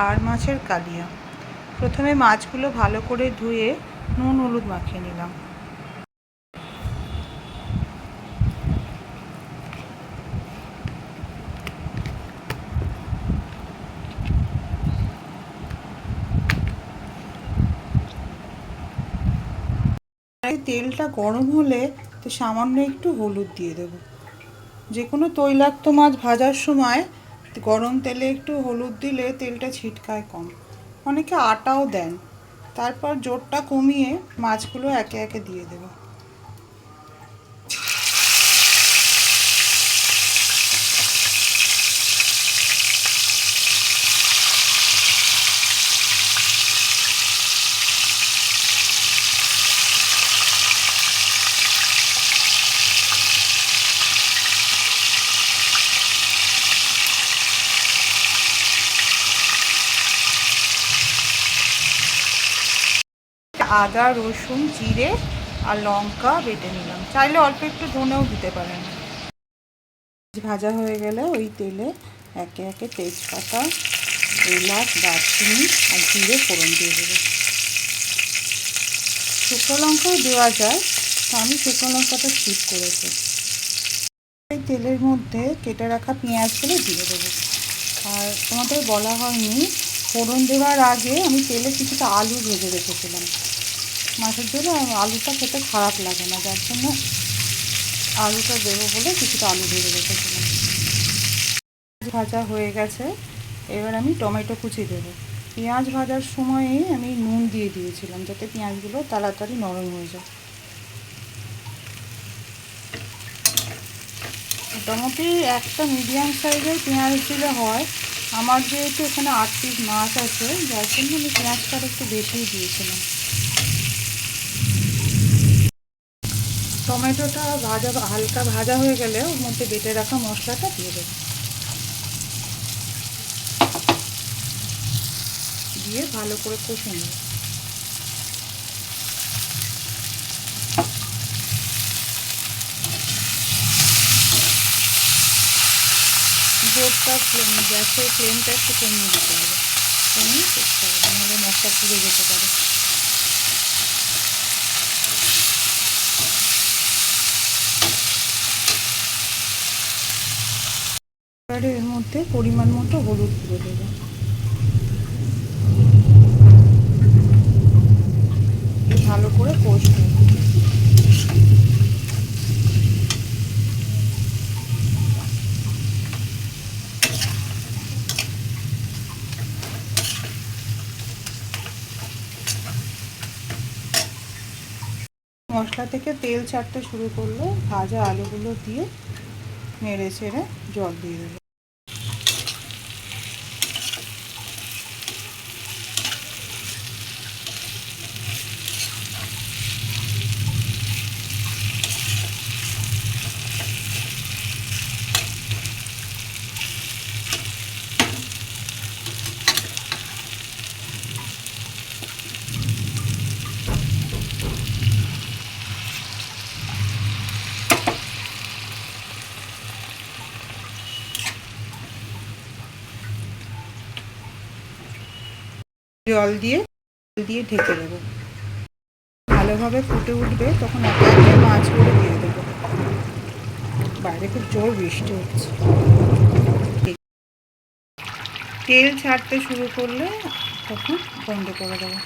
আর মাছের কালিয়া। প্রথমে মাছগুলো ভালো করে ধুয়ে নুন হলুদ মাখিয়ে নিলাম। তেলটা গরম হলে তো সামান্য একটু হলুদ দিয়ে দেব। যে কোনো তৈলাক্ত মাছ ভাজার সময় গরম তেলে একটু হলুদ দিলে তেলটা ছিটকায় কম। অনেকে আটাও দেন। তারপর জোরটা কমিয়ে মাছগুলো একে একে দিয়ে দেব। আদা রসুন জিরে আর লঙ্কা বেটে নিলাম। চাইলে অল্প একটু ধনেও দিতে পারেন। ভাজা হয়ে গেলে ওই তেলে একে একে তেজপাতা, এলাচ, দারচিনি আর জিরে ফোড়ন দিয়ে দেবো। শুকনো লঙ্কাও দেওয়া যায়, তো আমি শুকনো লঙ্কাটা স্কিপ করেছি। এই তেলের মধ্যে কেটে রাখা পেঁয়াজগুলো দিয়ে দেবো। আর তোমাদের বলা হয়নি, ফোড়ন দেওয়ার আগে আমি তেলে কিছুটা আলু ভেজে রেখেছিলাম। মাছের জন্য আলুটা খেতে খারাপ লাগে না, যার জন্য আলুটা দেবো বলে কিছুটা আলু ভেজে রেখেছিলাম। ভাজা হয়ে গেছে, এবার আমি টমেটো কুচি দেবো। পেঁয়াজ ভাজার সময়ে আমি নুন দিয়ে দিয়েছিলাম যাতে পেঁয়াজগুলো তাড়াতাড়ি নরম হয়ে যায়। মোটামুটি একটা মিডিয়াম সাইজের পেঁয়াজ দিলে হয়। আমার যেহেতু এখানে 8 পিস মাছ আছে, যার জন্য আমি পেঁয়াজটা একটু বেশিই দিয়েছিলাম। টমেটোটা হালকা ভাজা হয়ে গেলে ওর মধ্যে বেটে রাখা মশলাটা দিয়ে দেবো। দিয়ে ভালো করে কষে নেব। গ্যাসের ফ্লেমটা একটু কমিয়ে দিতে হবে, কমিয়ে করতে হবে, নাহলে মশলা পুড়ে যেতে পারে। এবারে এর মধ্যে পরিমাণ মতো হলুদ গুঁড়ো দেবো। ভালো করে কষবো। মশলা থেকে তেল ছাড়তে শুরু করলো, ভাজা আলুগুলো দিয়ে নেড়ে ছেড়ে জল দিয়ে দেবো। জল দিয়ে ঢেকে দেবো। ভালোভাবে ফুটে উঠবে, তখন একে একে মাছগুলো দিয়ে দেবো। বাইরে খুব জোর বৃষ্টি হচ্ছে। তেল ছাড়তে শুরু করলে তখন বন্ধ করে দেবো।